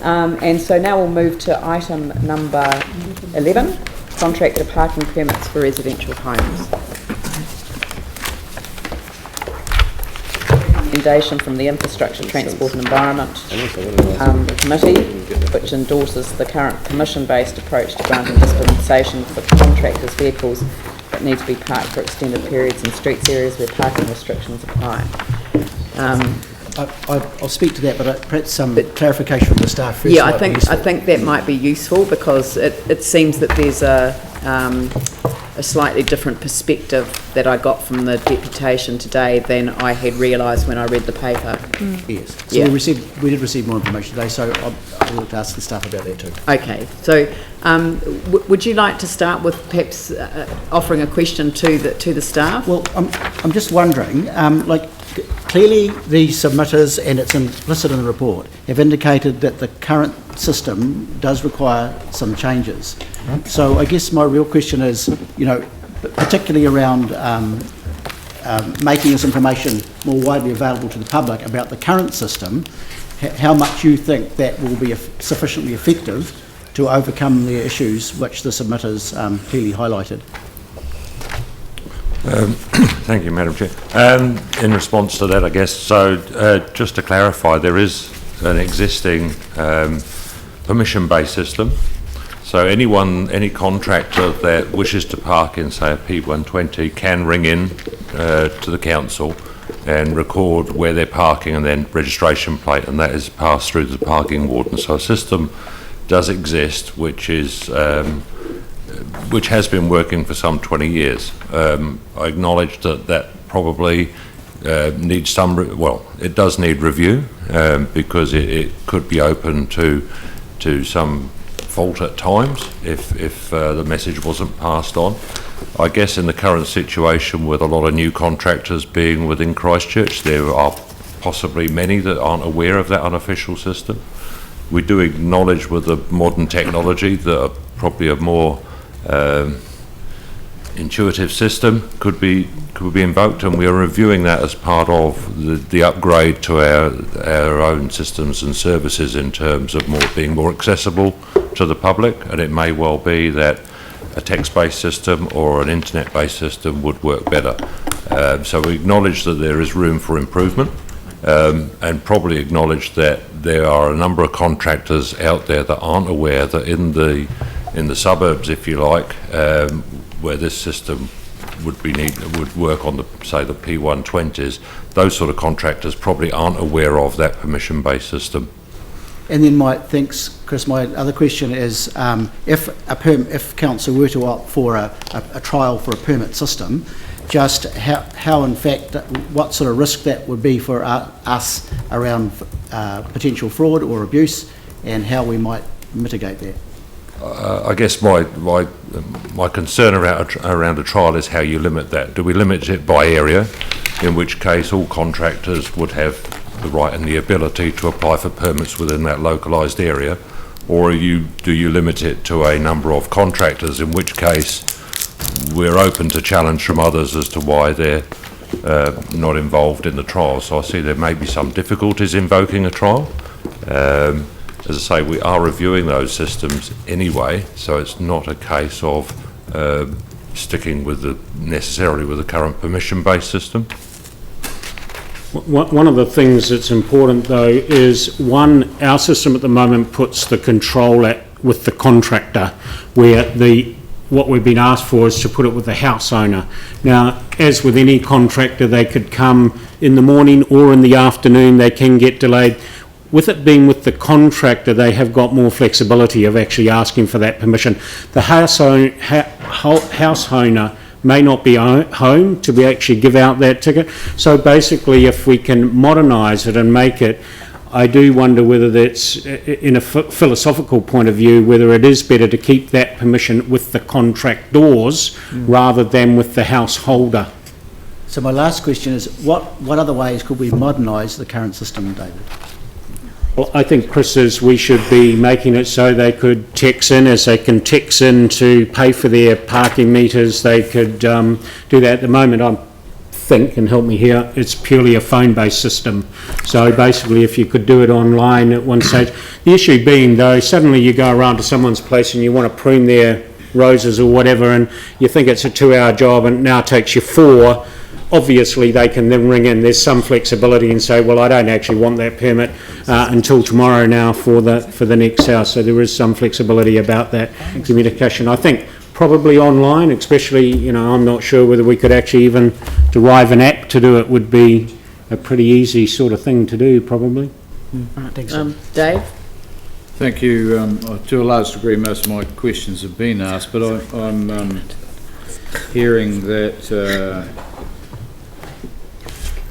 And so now we'll move to item number 11, contractor parking permits for residential homes. Recommendation from the Infrastructure, Transport and Environment Committee, which endorses the current commission-based approach to granting dispensation for contractors' vehicles that need to be parked for extended periods in streets areas where parking restrictions apply. I'll speak to that, but perhaps some clarification from the staff first. Yeah, I think that might be useful, because it seems that there's a slightly different perspective that I got from the deputation today than I had realised when I read the paper. Yes, so yeah. we did receive more information today, so I'll look to ask the staff about that too. Okay, so would you like to start with perhaps offering a question to the staff? Well, I'm just wondering, clearly the submitters, and it's implicit in the report, have indicated that the current system does require some changes. So I guess my real question is, particularly around making this information more widely available to the public about the current system, how much you think that will be sufficiently effective to overcome the issues which the submitters clearly highlighted. Thank you, Madam Chair. In response to that, I guess, so just to clarify, there is an existing permission-based system. So any contractor that wishes to park in, say, a P120 can ring in to the council and record where they're parking and then registration plate, and that is passed through the parking warden. So a system does exist which has been working for some 20 years. I acknowledge that probably needs it does need review because it could be open to some fault at times if the message wasn't passed on. I guess in the current situation with a lot of new contractors being within Christchurch, there are possibly many that aren't aware of that unofficial system. We do acknowledge with the modern technology that probably a more intuitive system could be invoked, and we are reviewing that as part of the upgrade to our own systems and services in terms of being more accessible to the public. And it may well be that a text-based system or an internet-based system would work better. So we acknowledge that there is room for improvement, and probably acknowledge that there are a number of contractors out there that aren't aware that in the suburbs, if you like, where this system would work on the P120s, those sort of contractors probably aren't aware of that permission-based system. And then thanks, Chris. My other question is, if council were to opt for a trial for a permit system, just how in fact, what sort of risk that would be for us around potential fraud or abuse, and how we might mitigate that. I guess my concern around a trial is how you limit that. Do we limit it by area, in which case all contractors would have the right and the ability to apply for permits within that localised area, or do you limit it to a number of contractors, in which case we're open to challenge from others as to why they're not involved in the trial. So I see there may be some difficulties invoking a trial. As I say, we are reviewing those systems anyway, so it's not a case of sticking necessarily with the current permission-based system. One of the things that's important though is, our system at the moment puts the control with the contractor, where what we've been asked for is to put it with the house owner. Now, as with any contractor, they could come in the morning or in the afternoon, they can get delayed. With it being with the contractor, they have got more flexibility of actually asking for that permission. The house owner may not be home to actually give out that ticket. So basically, if we can modernise it and make it, I do wonder whether that's, in a philosophical point of view, whether it is better to keep that permission with the contractors rather than with the householder. So my last question is, what other ways could we modernise the current system, David? Well, I think, Chris, we should be making it so they could text in, as they can text in to pay for their parking meters. They could do that. At the moment, I'm think, and help me here, it's purely a phone-based system. So basically, if you could do it online at one stage, the issue being though, suddenly you go around to someone's place and you want to prune their roses or whatever, and you think it's a 2-hour job and it now takes you 4. Obviously, they can then ring in. There's some flexibility and say, well, I don't actually want that permit until tomorrow now for the next house. So there is some flexibility about that communication. I think probably online, especially, you know, I'm not sure whether we could actually even derive an app to do it would be a pretty easy sort of thing to do, probably. I think so. Dave? Thank you. To a large degree, most of my questions have been asked, but I'm hearing that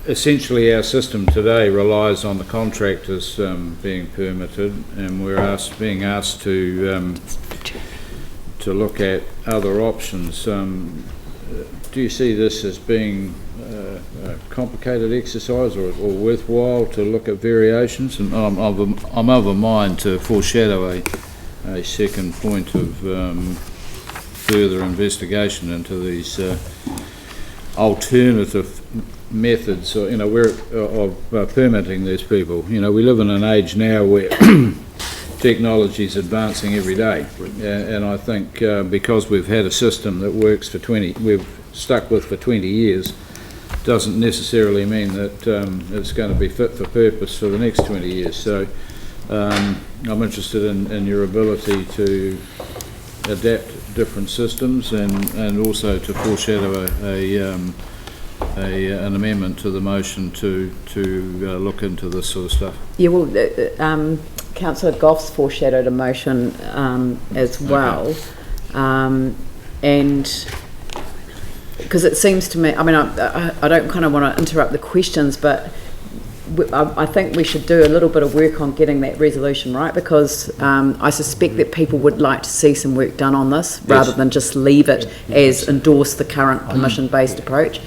essentially our system today relies on the contractors being permitted, and we're being asked to look at other options. Do you see this as being a complicated exercise or worthwhile to look at variations? And I'm of a mind to foreshadow a second point of further investigation into these alternative methods, you know, of permitting these people. You know, we live in an age now where technology is advancing every day, and I think because we've had a system that works for we've stuck with for 20 years, doesn't necessarily mean that it's going to be fit for purpose for the next 20 years. So I'm interested in your ability to adapt different systems and also to foreshadow an amendment to the motion to look into this sort of stuff. Yeah, well, Councillor Goff's foreshadowed a motion as well, okay. And because it seems to me, I mean, I don't kind of want to interrupt the questions, but I think we should do a little bit of work on getting that resolution right, because I suspect that people would like to see some work done on this, rather than just leave it as endorse the current permission-based approach.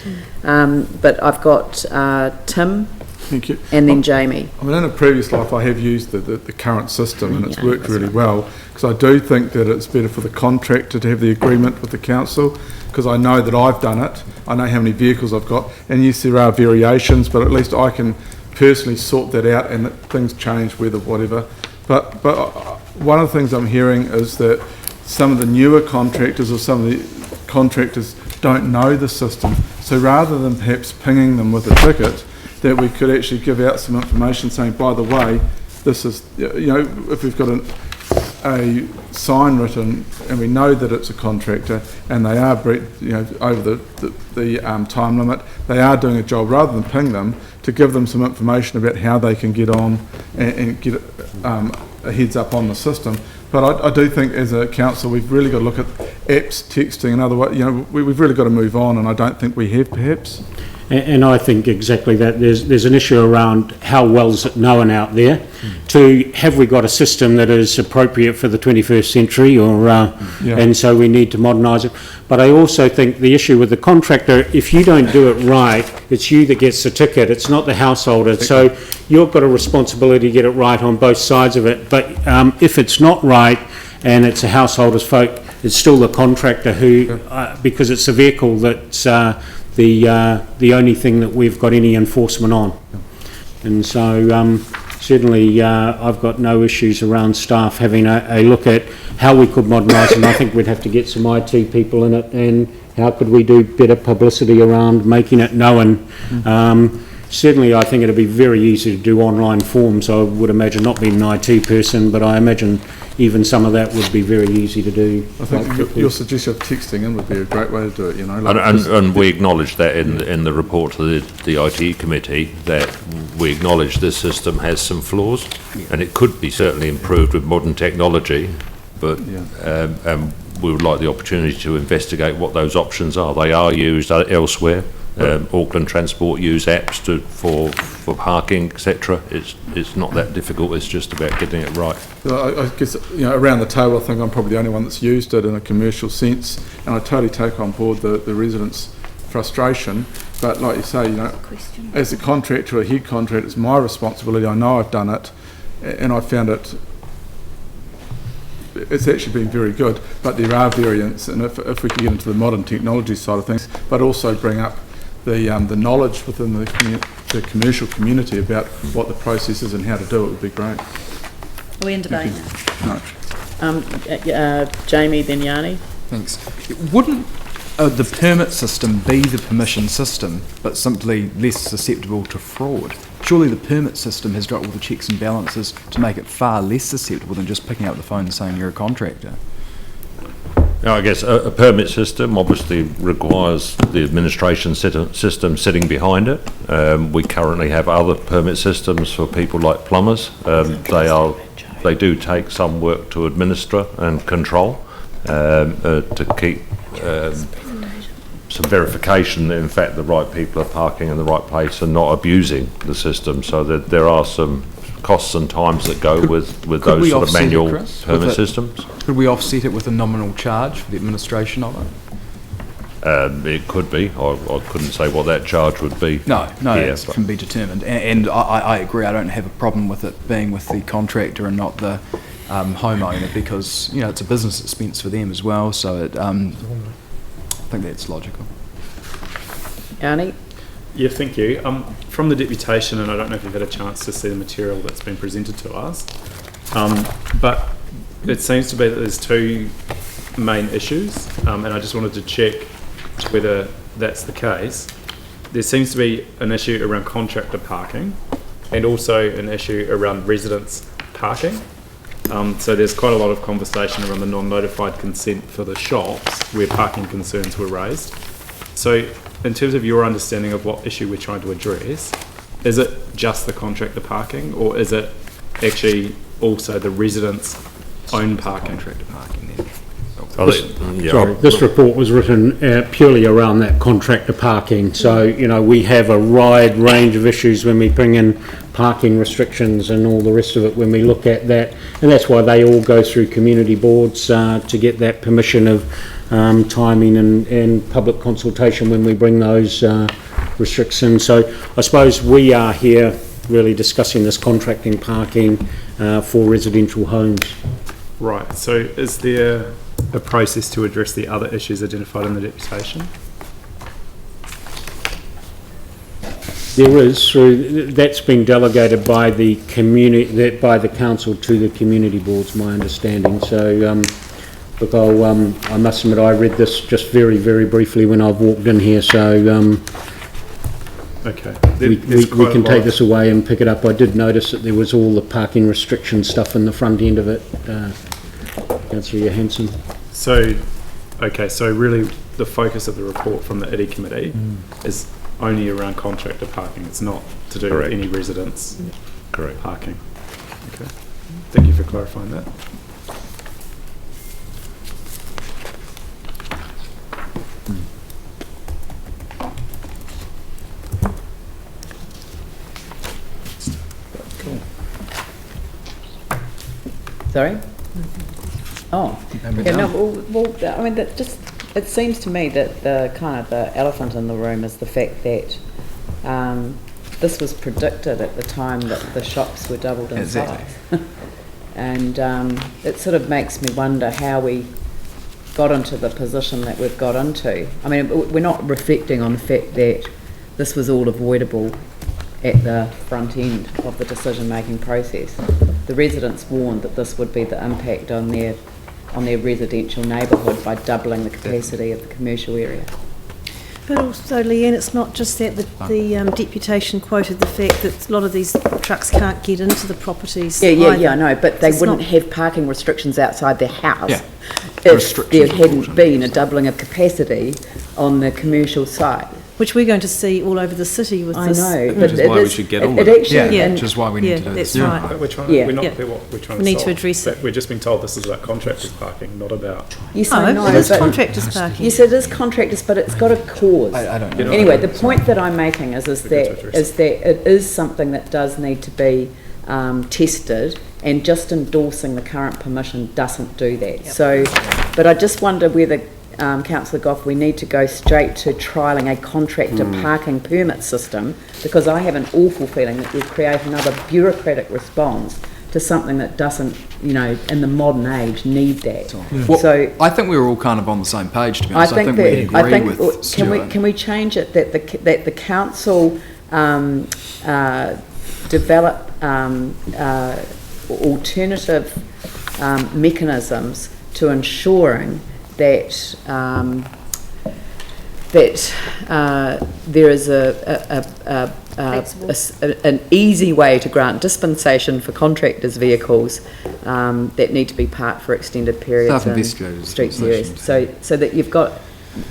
But I've got Tim. Thank you. And then Jamie. I mean, in a previous life I have used the current system, and it's worked really well, because I do think that it's better for the contractor to have the agreement with the council, because I know that I've done it, I know how many vehicles I've got, and yes, there are variations, but at least I can personally sort that out, and that things change, weather, whatever. But one of the things I'm hearing is that some of the newer contractors or some of the contractors don't know the system, so rather than perhaps pinging them with a ticket, that we could actually give out some information saying, by the way, this is, you know, if we've got a sign written and we know that it's a contractor and they are, you know, over the time limit, they are doing a job, rather than ping them, to give them some information about how they can get on and get a heads up on the system. But I do think as a council we've really got to look at apps, texting and other way, you know, we've really got to move on, and I don't think we have perhaps. And I think exactly that. There's an issue around how well is it known out there. To have we got a system that is appropriate for the 21st century, or and so we need to modernise it. But I also think the issue with the contractor, if you don't do it right, it's you that gets the ticket. It's not the householder. So you've got a responsibility to get it right on both sides of it. But if it's not right and it's a householder's fault, it's still the contractor who, because it's a vehicle that's the only thing that we've got any enforcement on. And so certainly I've got no issues around staff having a look at how we could modernise, and I think we'd have to get some IT people in it, and how could we do better publicity around making it known. Certainly I think it'd be very easy to do online forms. I would imagine, not being an IT person, but I imagine even some of that would be very easy to do. I think your suggestion of texting in would be a great way to do it, you know. Like and we acknowledge that in the report to the IT committee, that we acknowledge this system has some flaws, and it could be certainly improved with modern technology, but we would like the opportunity to investigate what those options are. They are used elsewhere. Auckland Transport use apps for parking, etc. It's not that difficult. It's just about getting it right. I guess, you know, around the table, I think I'm probably the only one that's used it in a commercial sense, and I totally take on board the residents' frustration. But like you say, you know, as a contractor, a head contractor, it's my responsibility. I know I've done it, and I found it's actually been very good. But there are variants, and if we can get into the modern technology side of things, but also bring up the knowledge within the commercial community about what the process is and how to do it would be great. Are we in debate now? No. Jamie, then Yanni. Thanks. Wouldn't the permit system be the permission system, but simply less susceptible to fraud? Surely the permit system has got all the checks and balances to make it far less susceptible than just picking up the phone and saying you're a contractor. Now, I guess a permit system obviously requires the administration system sitting behind it. We currently have other permit systems for people like plumbers. They do take some work to administer and control, to keep some verification that in fact the right people are parking in the right place and not abusing the system. So that there are some costs and times that go with those sort of manual permit systems. Could we offset it with a nominal charge for the administration of it? It could be. I couldn't say what that charge would be. No, here, it can be determined. And I agree, I don't have a problem with it being with the contractor and not the homeowner, because, you know, it's a business expense for them as well, so it, I think that's logical. Yanni? Yeah, thank you. From the deputation, and I don't know if you've had a chance to see the material that's been presented to us, but it seems to be that there's two main issues, and I just wanted to check whether that's the case. There seems to be an issue around contractor parking and also an issue around residents parking. So there's quite a lot of conversation around the non-notified consent for the shops where parking concerns were raised. So in terms of your understanding of what issue we're trying to address, is it just the contractor parking, or is it actually also the residents' own parking? Contractor parking then. This report was written purely around that contractor parking. So, you know, we have a wide range of issues when we bring in parking restrictions and all the rest of it when we look at that. And that's why they all go through community boards to get that permission of timing and public consultation when we bring those restrictions. So I suppose we are here really discussing this contracting parking for residential homes. Right, so is there a process to address the other issues identified in the deputation? There is, that's been delegated by the community, by the council to the community boards, my understanding. So, look, I must admit I read this just very, very briefly when I've walked in here. So, okay, we can take this away and pick it up. I did notice that there was all the parking restriction stuff in the front end of it. Councillor Johansson. So, okay, so really the focus of the report from the IDI committee is only around contractor parking. It's not to do with any residents parking. Okay, thank you for clarifying that. Sorry? Oh, yeah, no, well, I mean, that just, it seems to me that the kind of the elephant in the room is the fact that this was predicted at the time that the shops were doubled in size. And it sort of makes me wonder how we got into the position that we've got into. I mean, we're not reflecting on the fact that this was all avoidable at the front end of the decision-making process. The residents warned that this would be the impact on their residential neighbourhood by doubling the capacity of the commercial area. But also, Leanne, it's not just that the deputation quoted the fact that a lot of these trucks can't get into the properties. Yeah, I know, but they wouldn't have parking restrictions outside their house if there hadn't been a doubling of capacity on the commercial side. Which we're going to see all over the city with this. I know, but which is why we should get on with it. Which is why we need to do this. That's right. But we're trying we're not clear what we're trying to need solve. to address it. We're just being told this is about contractors parking, not about... Yes, I know, it is but contractors parking. Yes, it is contractors, but it's got a cause. I don't know. Anyway, the point that I'm making is that it is something that does need to be tested, and just endorsing the current permission doesn't do that. So, but I just wonder whether, Councillor Goff, we need to go straight to trialling a contractor parking permit system, because I have an awful feeling that we create another bureaucratic response to for something that doesn't, you know, in the modern age need that. Well, So I think we were all kind of on the same page, to be I honest. think we that, agree with Stuart. can we change it that the council develop alternative mechanisms to ensuring that there is an easy way to grant dispensation for contractors' vehicles that need to be parked for extended periods in Self-investigators street areas. So that you've got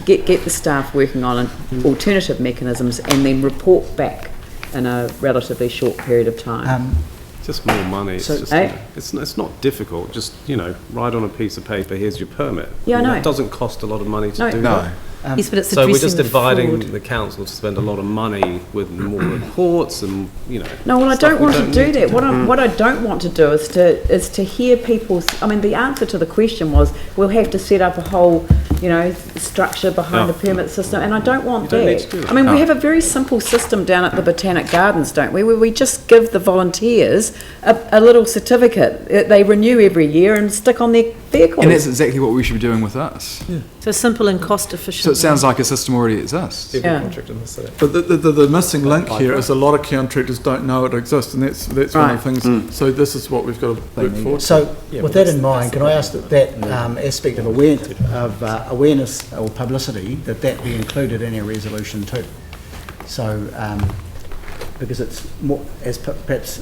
get the staff working on alternative mechanisms and then report back in a relatively short period of time. Just more money. It's So- just, Eh? it's not difficult. Just, you know, write on a piece of paper, here's your permit. Yeah, I know. It doesn't cost a lot of money to No. do No. that. Yes, but it's So we're addressing just the inviting fraud. the council to spend a lot of money with more reports and, you know. No, well, I stuff don't we want to don't do need that. What I don't want to do is to hear people's. I mean, the answer to the question was we'll have to set up a whole, you know, structure behind Yeah. the permit system, and I don't want You don't need to that. do that. I mean, No. we have a very simple system down at the Botanic Gardens, don't we? Where we just give the volunteers a little certificate. They renew every year and stick on their vehicles. And that's exactly what we should be doing with us. So simple and cost efficient. So it sounds like a system already exists. Every Yeah. contractor in the city. But the missing link here is a lot of contractors don't know it exists, and that's one of the things. So this is what we've got to work forward. So, with that in mind, can I ask that aspect of awareness or publicity, that be included in our resolution too? So, because it's more, as perhaps,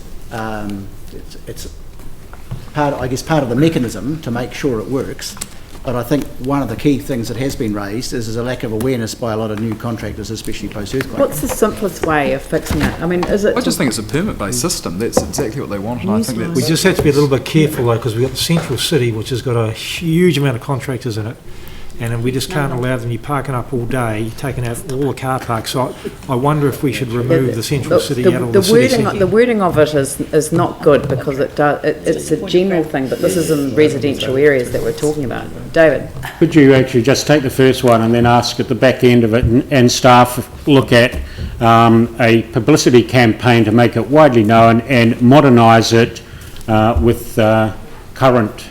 it's part of the mechanism to make sure it works. But I think one of the key things that has been raised is a lack of awareness by a lot of new contractors, especially post-earthquake. What's the simplest way of fixing it? I mean, is it? I just think it's a permit-based system. That's exactly what they want, and I think We that's... just have to be a little bit careful though, because we've got the central city, which has got a huge amount of contractors in it, and we just can't allow them to be parking up all day, taking out all the car parks. So I wonder if we should remove the central city out of the city centre. The wording of it is not good because it's a general thing, but this is in residential areas that we're talking about. David? Could you actually just take the first one and then ask at the back end of it and staff look at a publicity campaign to make it widely known and modernise it with current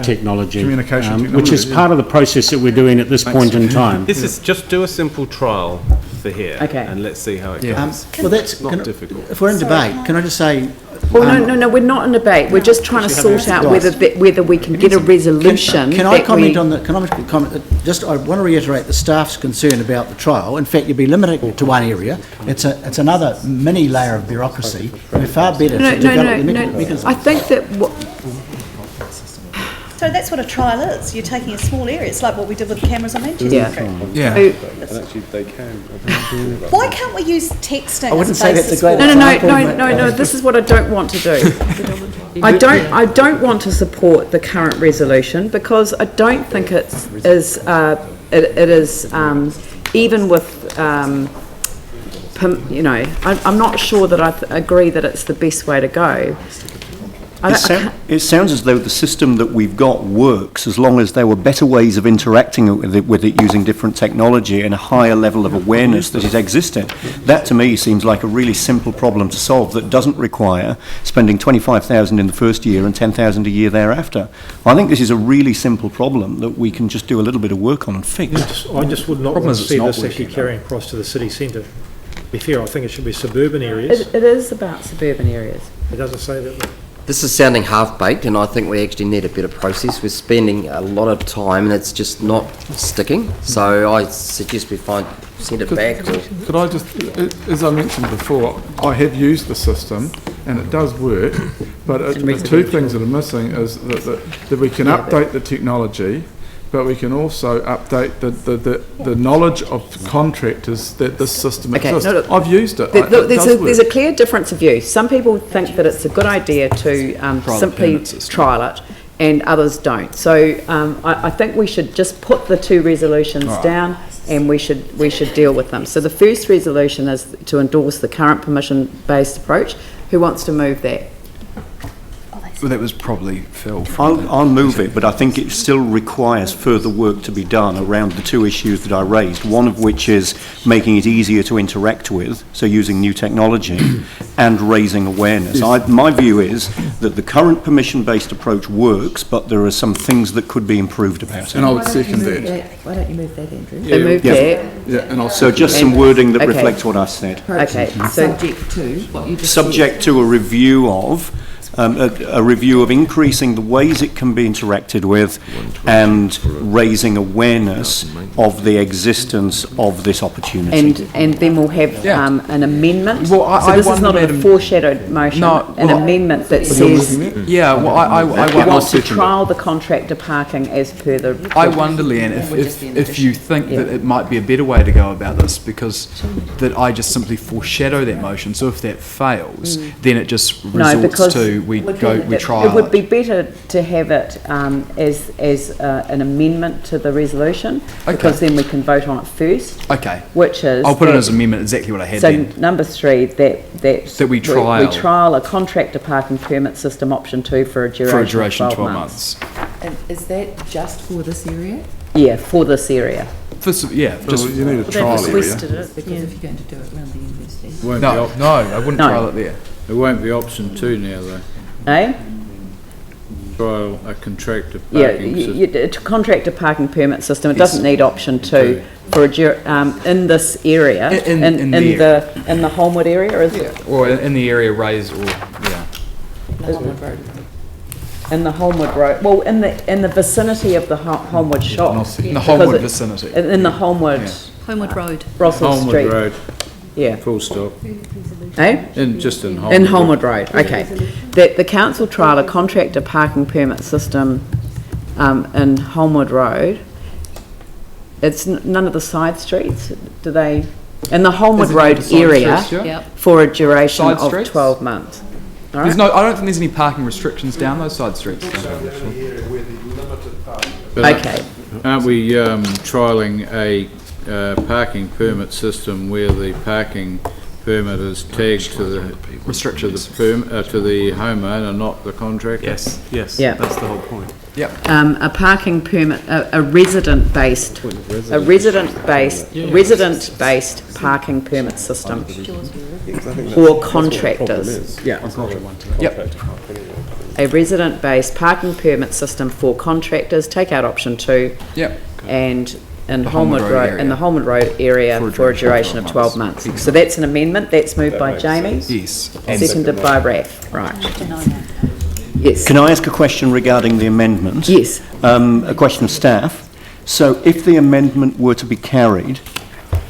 technology, Communication which is technology, part of the process that we're doing at this point in time. This is, just do a simple trial for here. Okay. And let's see how it Yeah. goes. Well, that's Not difficult. If we're in debate, can I just say? Well, no, we're not in debate. We're just trying to sort out whether we can get a resolution. Can I that comment we- on the? Can I comment? Just I want to reiterate the staff's concern about the trial. In fact, you'd be limited to one area. It's another mini layer of bureaucracy. We're far better to develop the mechanism. I think that So that's what a trial is. You're taking a small area. It's like what we did with the cameras on Manchester Yeah. Street. Yeah. And actually, they can. Why can't we use texting? I wouldn't as say that's a basis great for- No. This is what I don't want to do. I don't want to support the current resolution because I don't think it is even with you know. I'm not sure that I agree that it's the best way to go. It sounds as though the system that we've got works as long as there were better ways of interacting with it using different technology and a higher level of awareness that it existed. That to me seems like a really simple problem to solve that doesn't require spending 25,000 in the first year and 10,000 a year thereafter. I think this is a really simple problem that we can just do a little bit of work on and fix. I just would not Problem want is to it's see not this actually working. carrying across to the city centre. To be fair, I think it should be suburban areas. It is about suburban areas. It doesn't say that. This is sounding half-baked, and I think we actually need a better process. We're spending a lot of time, and it's just not sticking. So I suggest we send it back. Or Could I just, as I mentioned before, I have used the system and it does work, but the two things that are missing is that we can update the technology, but we can also update the knowledge of contractors that this system exists. no, look, I've used it. There's a clear difference of view. Some people think that it's a good idea to simply trial it, and others don't. So I think we should just put the two resolutions down, and we should deal with them. So the first resolution is to endorse the current permission-based approach. Who wants to move that? Well, that was probably Phil. I'll move it, but I think it still requires further work to be done around the two issues that I raised, one of which is making it easier to interact with, so using new technology, and raising awareness. My view is that the current permission-based approach works, but there are some things that could be improved about it. And I would second that. Why don't you move that, Andrew? Yeah. Move that. Yeah, and I'll So just some wording that reflects what I said. Okay, so Subject to what you just Subject to a review of a review of increasing the ways it can be interacted with and raising awareness of the existence of this opportunity. and then we'll have an amendment. Well, so this is not a foreshadowed motion. An amendment that says Yeah, well, I we want to trial the contractor parking as per the. I wonder, Leanne, if you think that it might be a better way to go about this, because that I just simply foreshadow that motion. So if that fails, then it just resorts to we trial. It would be better to have it as an amendment to the resolution, because then we can vote on it first. Okay. Which is I'll put it as amendment, exactly what I had so then. number 3, that we trial a contractor parking permit system option 2 for a duration of 12 months. And is that just for this area? Yeah, for this area. Just you need a trial area. Because if you're going to do it around the university. No, I wouldn't trial it there. It won't be option 2 now, though. Eh? Trial a contractor parking system. A contractor parking permit system. It doesn't need option 2 for a in this area, in the Holmwood area, is it? Or in the area raised, or in the Holmwood Road. Well, in the vicinity of the Holmwood shop. in the Holmwood vicinity. In the Holmwood. Holmwood Road. Russell Holmwood Street. Road. Yeah. Full stop. Eh? Just in Holmwood. In Holmwood Road, okay. That the council trial a contractor parking permit system in Holmwood Road. It's none of the side streets, do they? In the Holmwood Road area for a duration Side of streets? 12 months. All There's right? I don't think there's any parking restrictions down those side streets. Okay. Aren't we trialling a parking permit system where the parking permit is tagged to the restrictions to the homeowner, not the contractor? Yes, Yeah. that's the whole point. Yep. A parking permit, a resident-based parking permit system for contractors. Yep. A resident-based parking permit system for contractors. Take out option 2. Yep. And in The Holmwood Holmwood Road Road, area. in the Holmwood Road area for a duration of 12 months. So that's an amendment. That's moved by Jamie. Yes. Seconded by Raph. Right. Yes. Can I ask a question regarding the amendment? Yes. A question of staff. So if the amendment were to be carried,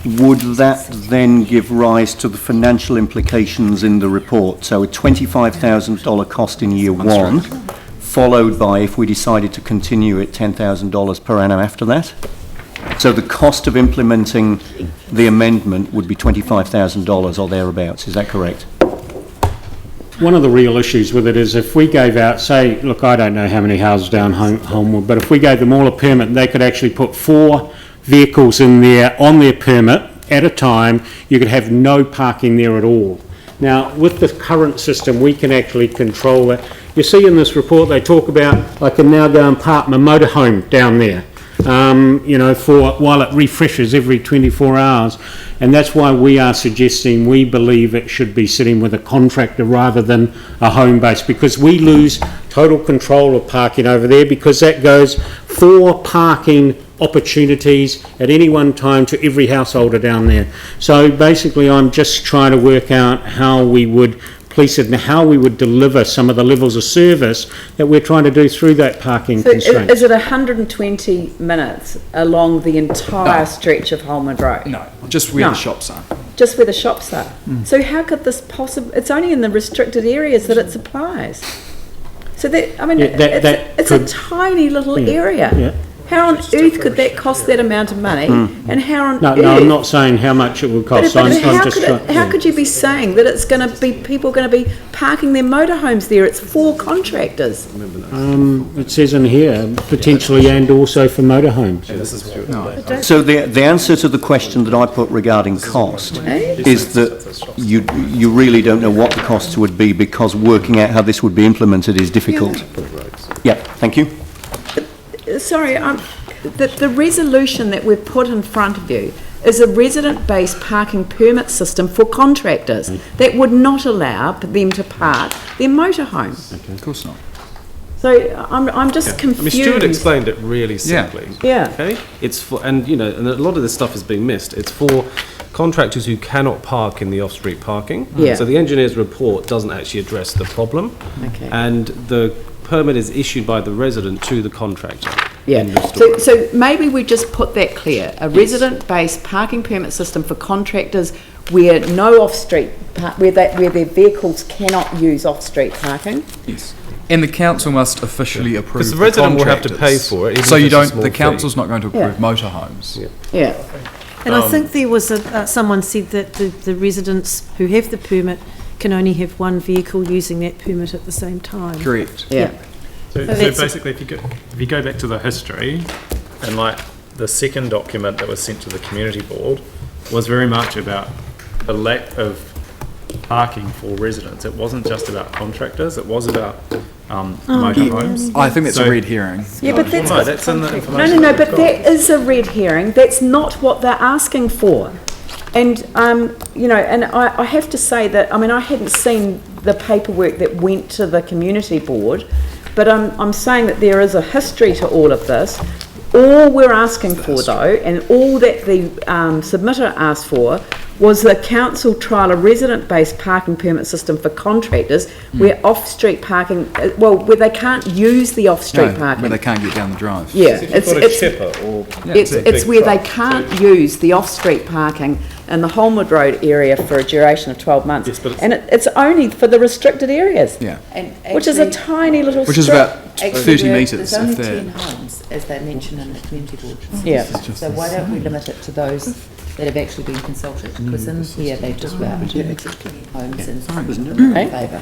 would that then give rise to the financial implications in the report? So a $25,000 cost in year 1, followed by, if we decided to continue it, $10,000 per annum after that? So the cost of implementing the amendment would be $25,000 or thereabouts, is that correct? One of the real issues with it is if we gave out, say, look, I don't know how many houses down Holmwood, but if we gave them all a permit, they could actually put 4 vehicles in there on their permit at a time, you could have no parking there at all. Now, with the current system, we can actually control it. You see in this report, they talk about, I can now go and park my motorhome down there. While it refreshes every 24 hours. And that's why we are suggesting we believe it should be sitting with a contractor rather than a home base, because we lose total control of parking over there, because that goes 4 parking opportunities at any one time to every householder down there. So basically I'm just trying to work out how we would police it and how we would deliver some of the levels of service that we're trying to do through that parking So constraint. is it 120 minutes along the entire stretch of Holmwood Road? No, just where the shops are. Just where the shops are. So how could this possibly? It's only in the restricted areas that it applies. So that, I mean, it's a tiny little area. Yeah. How on earth could that cost that amount of money? And how on No, earth... no, I'm not saying how much it would cost. How could you be saying that it's going to be, people going to be parking their motorhomes there? It's for contractors. It says in here, potentially and also for motorhomes. So the answer to the question that I put regarding cost is that you really don't know what the costs would be, because working out how this would be implemented is difficult. Yeah, thank you. Sorry, the resolution that we've put in front of you is a resident-based parking permit system for contractors that would not allow them to park their motorhomes. Of course not. So I'm just confused. I mean, Stuart explained it really simply. Yeah. Okay. It's for, and and a lot of this stuff is being missed. It's for contractors who cannot park in the off-street parking. Yeah. So the engineer's report doesn't actually address the problem. Okay. And the permit is issued by the resident to the contractor. Yeah. So maybe we just put that clear: a resident-based parking permit system for contractors where no off-street where their vehicles cannot use off-street parking. Yes. And the council must officially approve. Because the resident will have to pay for it. even So if you it's a don't. small The fee. council's not going to approve motorhomes. Yeah. And I think there was someone said that the residents who have the permit can only have one vehicle using that permit at the same time. Correct. Yeah. So basically, if you go back to the history, and like the second document that was sent to the community board was very much about the lack of parking for residents. It wasn't just about contractors. It was about motorhomes. I think that's a red herring. Yeah, but that's No, that's in the information. no. But that is a red herring. That's not what they're asking for. And and I have to say that I hadn't seen the paperwork that went to the community board, but I'm saying that there is a history to all of this. All we're asking for, though, and all that the submitter asked for, was the council trial a resident-based parking permit system for contractors where off-street parking, where they can't use the off-street parking. Where they can't get down the drive. Yeah, it's where they can't use the off-street parking in the Holmwood Road area for a duration of 12 months. Yes, but and it's only for the restricted areas. Yeah. And Which is a tiny little Which is strip. about 30 metres. There's only if they're- 10 homes, as they mention in the community board. Yeah. So why don't we limit it to those that have actually been consulted? Because in here they talk about homes in favour.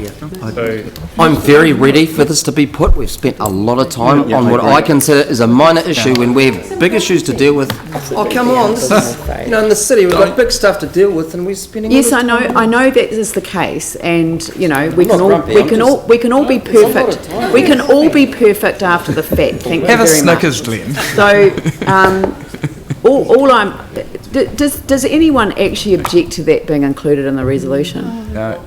I'm very ready for this to be put. We've spent a lot of time on what I consider is a minor issue when we have big issues to deal with. Oh, come on, this is, in the city we've got big stuff to deal with and we're spending Yes, all I the know. time. I know that is the case, and we can not all grumpy, we can all be perfect. We can all be perfect after the fact. Thank you Have a very much. Snickers, Glenn. So, does anyone actually object to that being included in the resolution? No.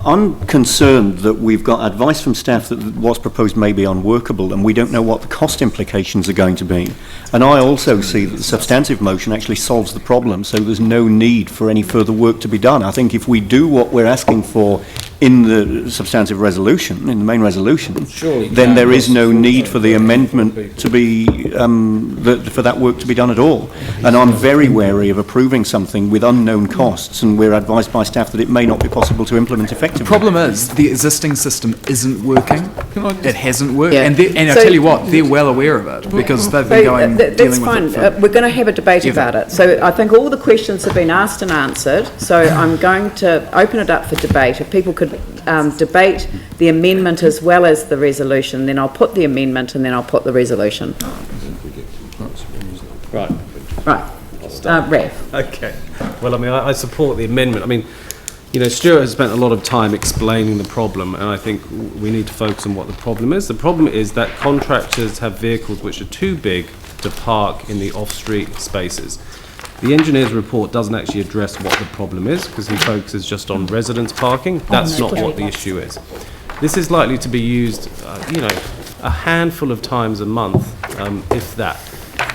I'm concerned that we've got advice from staff that what's proposed may be unworkable, and we don't know what the cost implications are going to be. And I also see that the substantive motion actually solves the problem, so there's no need for any further work to be done. I think if we do what we're asking for in the substantive resolution, in the main resolution, then there is no need for the amendment to be, for that work to be done at all. And I'm very wary of approving something with unknown costs, and we're advised by staff that it may not be possible to implement effectively. The problem is the existing system isn't working. It hasn't worked, Yeah. and I So- tell you what, they're well aware of it because they've been going that's dealing fine. with it. We're going to have a debate ever. about it. So I think all the questions have been asked and answered. So I'm going to open it up for debate. If people could debate the amendment as well as the resolution, then I'll put the amendment and then I'll put the resolution. Right. Right. Raf. Okay. Well, I support the amendment. Stuart has spent a lot of time explaining the problem, and I think we need to focus on what the problem is. The problem is that contractors have vehicles which are too big to park in the off-street spaces. The engineer's report doesn't actually address what the problem is because he focuses just on residents parking. That's not what the issue is. This is likely to be used, a handful of times a month, if that,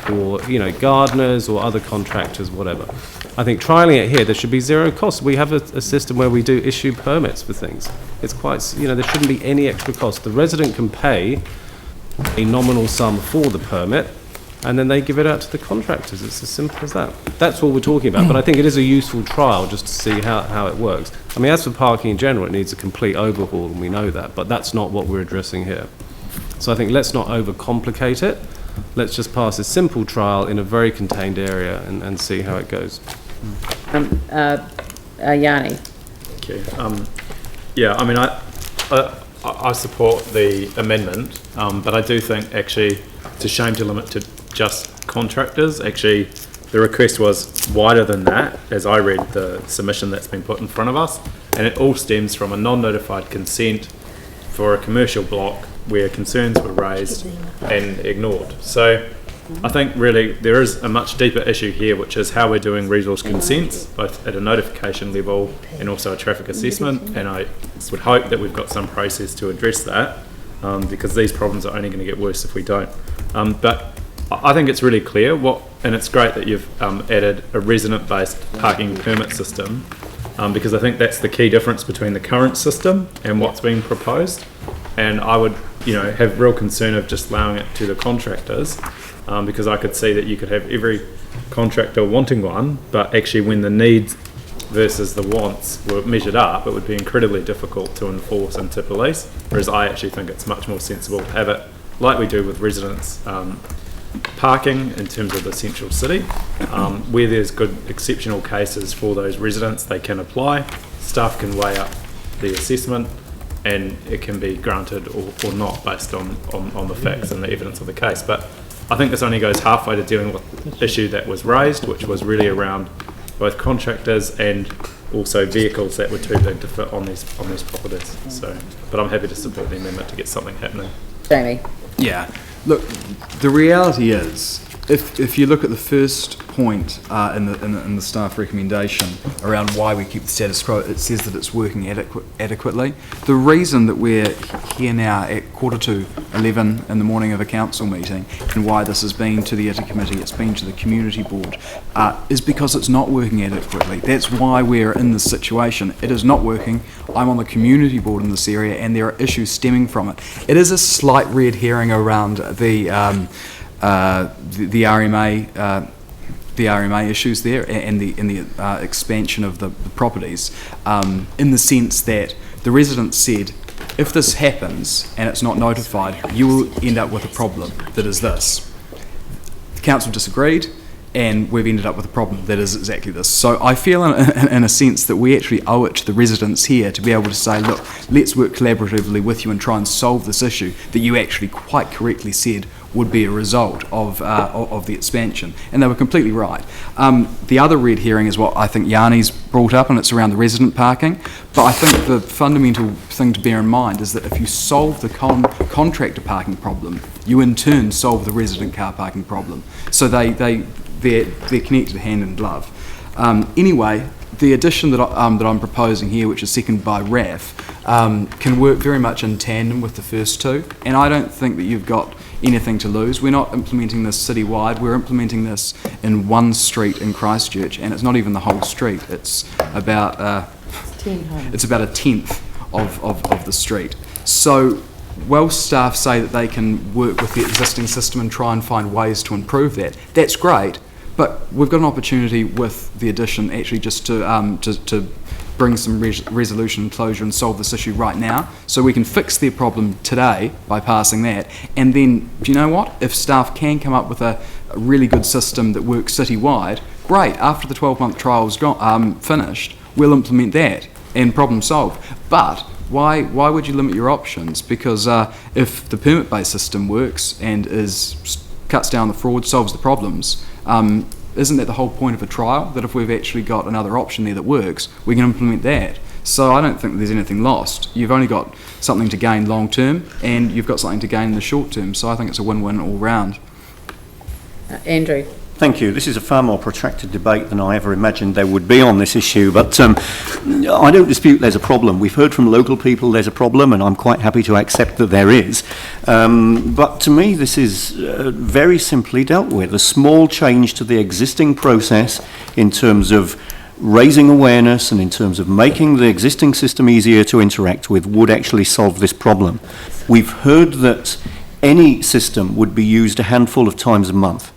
for, gardeners or other contractors, whatever. I think trialling it here, there should be zero cost. We have a system where we do issue permits for things. It's quite, there shouldn't be any extra cost. The resident can pay a nominal sum for the permit, and then they give it out to the contractors. It's as simple as that. That's what we're talking about, but I think it is a useful trial just to see how it works. As for parking in general, it needs a complete overhaul, and we know that, but that's not what we're addressing here. So I think let's not overcomplicate it. let's just pass a simple trial in a very contained area and see how it goes. Yanni. Thank you. Yeah, I mean, I support the amendment, but I do think actually it's a shame to limit to just contractors. Actually, the request was wider than that, as I read the submission that's been put in front of us, and it all stems from a non-notified consent for a commercial block where concerns were raised and ignored. So I think really there is a much deeper issue here, which is how we're doing resource consents, both at a notification level and also a traffic assessment, and I would hope that we've got some process to address that, because these problems are only going to get worse if we don't. But I think it's really clear and it's great that you've added a resident-based parking permit system, because I think that's the key difference between the current system and what's being proposed. And I would, have real concern of just allowing it to the contractors, because I could see that you could have every contractor wanting one, but actually when the needs versus the wants were measured up, it would be incredibly difficult to enforce and to police. Whereas I actually think it's much more sensible to have it like we do with residents parking in terms of the central city, where there's good exceptional cases for those residents, they can apply, staff can weigh up the assessment, and it can be granted or not based on the facts and the evidence of the case. But I think this only goes halfway to dealing with the issue that was raised, which was really around both contractors and also vehicles that were too big to fit on these properties. So, but I'm happy to support the amendment to get something happening. Jamie. Yeah. Look, the reality is, if you look at the first point in the staff recommendation around why we keep the status quo, it says that it's working adequately. The reason that we're here now at 11:15 in the morning of a council meeting, and why this has been to the ITA committee, it's been to the community board, is because it's not working adequately. That's why we're in this situation. It is not working. I'm on the community board in this area, and there are issues stemming from it. It is a slight red herring around the RMA issues there, and the expansion of the properties, in the sense that the residents said, if this happens and it's not notified, you will end up with a problem that is this. The council disagreed, and we've ended up with a problem that is exactly this. So I feel in a sense that we actually owe it to the residents here to be able to say, look, let's work collaboratively with you and try and solve this issue that you actually quite correctly said would be a result of the expansion. And they were completely right. The other red herring is what I think Yanni's brought up, and it's around the resident parking. But I think the fundamental thing to bear in mind is that if you solve the contractor parking problem, you in turn solve the resident car parking problem. So they're connected hand in glove. Anyway, the addition that I'm proposing here, which is seconded by RAF, can work very much in tandem with the first two, and I don't think that you've got anything to lose. We're not implementing this citywide, we're implementing this in one street in Christchurch, and it's not even the whole street, it's about a tenth of the street. So while staff say that they can work with the existing system and try and find ways to improve that, that's great, but we've got an opportunity with the addition actually just to bring some resolution and closure and solve this issue right now, so we can fix their problem today by passing that. And then, do you know what? If staff can come up with a really good system that works citywide, great. After the 12-month trial's finished, we'll implement that and problem solved. But why would you limit your options? Because if the permit-based system works and cuts down the fraud, solves the problems, isn't that the whole point of a trial? That if we've actually got another option there that works, we can implement that. So I don't think there's anything lost. You've only got something to gain long term, and you've got something to gain in the short term. So I think it's a win-win all round. Andrew. Thank you. This is a far more protracted debate than I ever imagined there would be on this issue, but I don't dispute there's a problem. We've heard from local people there's a problem, and I'm quite happy to accept that there is. But to me, this is very simply dealt with. A small change to the existing process in terms of raising awareness and in terms of making the existing system easier to interact with would actually solve this problem. We've heard that any system would be used a handful of times a month.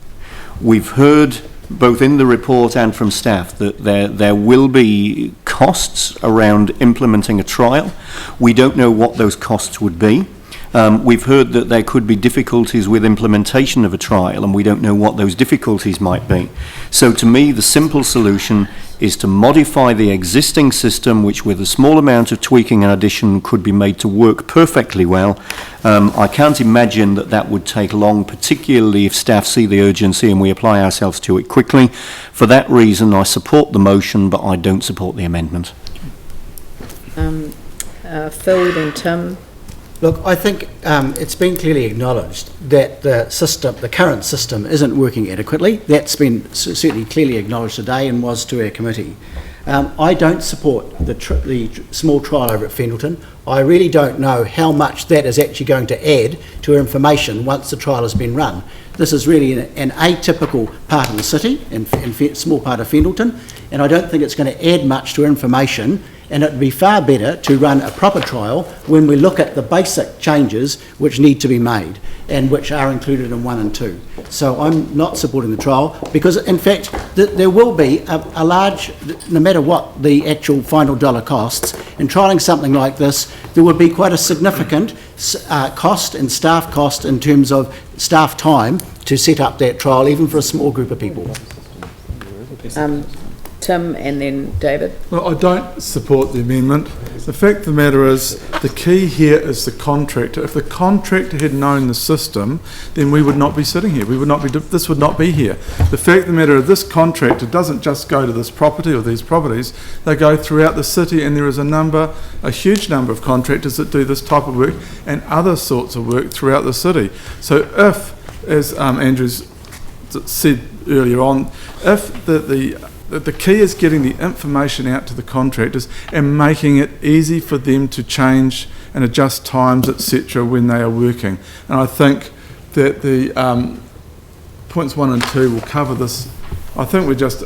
We've heard, both in the report and from staff, that there will be costs around implementing a trial. We don't know what those costs would be. We've heard that there could be difficulties with implementation of a trial, and we don't know what those difficulties might be. So to me, the simple solution is to modify the existing system, which with a small amount of tweaking and addition could be made to work perfectly well. I can't imagine that that would take long, particularly if staff see the urgency and we apply ourselves to it quickly. For that reason, I support the motion, but I don't support the amendment. Phil, then Tim. Look, I think it's been clearly acknowledged that the current system isn't working adequately. That's been certainly clearly acknowledged today and was to our committee. I don't support the small trial over at Fendleton. I really don't know how much that is actually going to add to our information once the trial has been run. This is really an atypical part of the city, and small part of Fendleton, and I don't think it's going to add much to our information. And it would be far better to run a proper trial when we look at the basic changes which need to be made and which are included in 1 and 2. So I'm not supporting the trial because, in fact, there will be a large, no matter what the actual final dollar costs, in trialling something like this, there would be quite a significant cost and staff cost in terms of staff time to set up that trial, even for a small group of people. Tim and then David. Well, I don't support the amendment. The fact of the matter is, the key here is the contractor. If the contractor had known the system, then we would not be sitting here. This would not be here. The fact of the matter is, this contractor doesn't just go to this property or these properties. They go throughout the city, and there is a huge number of contractors that do this type of work and other sorts of work throughout the city. So if, as Andrew's said earlier on, if the key is getting the information out to the contractors and making it easy for them to change and adjust times, etc., when they are working. And I think that the points 1 and 2 will cover this. I think we're just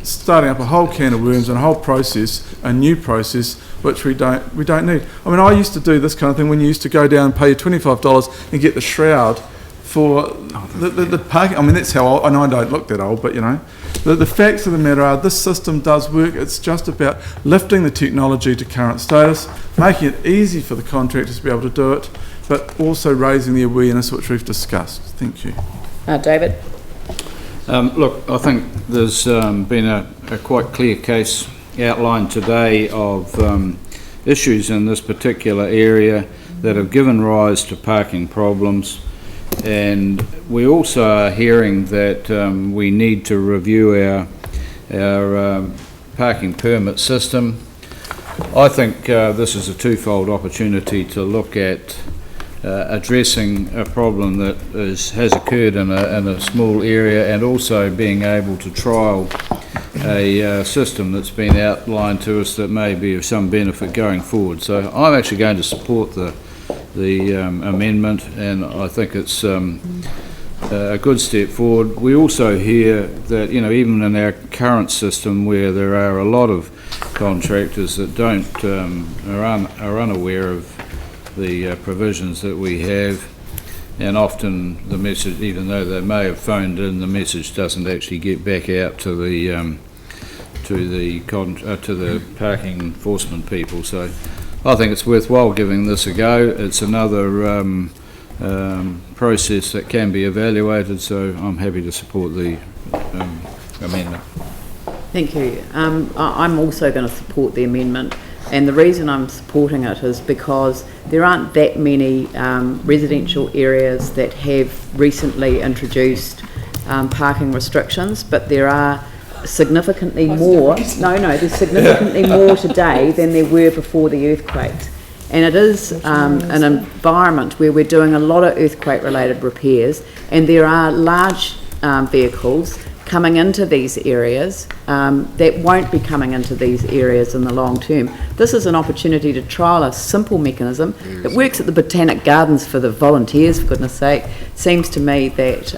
starting up a whole can of worms and a whole process, a new process, which we don't need. I mean, I used to do this kind of thing when you used to go down and pay $25 and get the shroud for the parking. I mean, that's how old, and I don't look that old, but you know, the facts of the matter are this system does work. It's just about lifting the technology to current status, making it easy for the contractors to be able to do it, but also raising the awareness which we've discussed. Thank you. David? Look, I think there's been a quite clear case outlined today of issues in this particular area that have given rise to parking problems. And we also are hearing that we need to review our parking permit system. I think this is a twofold opportunity to look at addressing a problem that has occurred in a small area, and also being able to trial a system that's been outlined to us that may be of some benefit going forward. So I'm actually going to support the amendment, and I think it's a good step forward. We also hear that, you know, even in our current system where there are a lot of contractors that are unaware of the provisions that we have, and often the message, even though they may have phoned in, the message doesn't actually get back out to the parking enforcement people. So I think it's worthwhile giving this a go. It's another process that can be evaluated, so I'm happy to support the amendment. Thank you. I'm also going to support the amendment, and the reason I'm supporting it is because there aren't that many residential areas that have recently introduced parking restrictions, but there are significantly more. There's significantly more today than there were before the earthquakes, and it is an environment where we're doing a lot of earthquake related repairs, and there are large vehicles coming into these areas that won't be coming into these areas in the long term. This is an opportunity to trial a simple mechanism. It works at the Botanic Gardens for the volunteers, for goodness sake. It seems to me that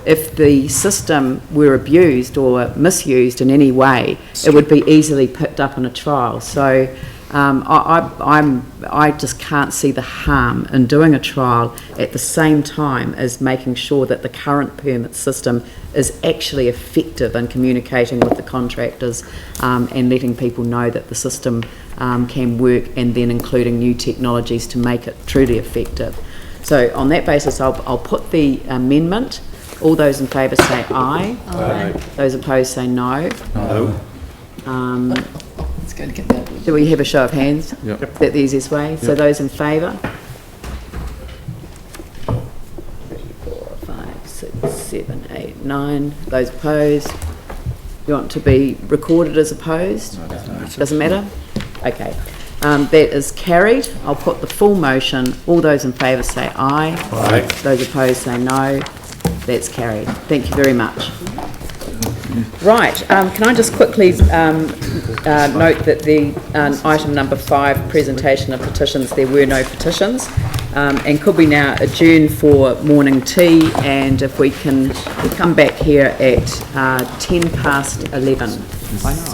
if the system were abused or misused in any way, it would be easily picked up in a trial. So I just can't see the harm in doing a trial at the same time as making sure that the current permit system is actually effective in communicating with the contractors and letting people know that the system can work, and then including new technologies to make it truly effective. So on that basis, I'll put the amendment. All those in favour say aye. Aye. Those opposed say no. No. Let's go and get that. Do we have a show of hands? Yep. Is that the easiest way? So those in favour? 3, 4, 5, 6, 7, 8, 9. Those opposed? You want to be recorded as opposed? No, doesn't matter? Okay. That is carried. I'll put the full motion. All those in favour say aye. Aye. Those opposed say no. That's carried. Thank you very much. Right, can I just quickly note that the item number 5, presentation of petitions, there were no petitions, and could we now adjourn for morning tea, and if we can come back here at 10 past 11.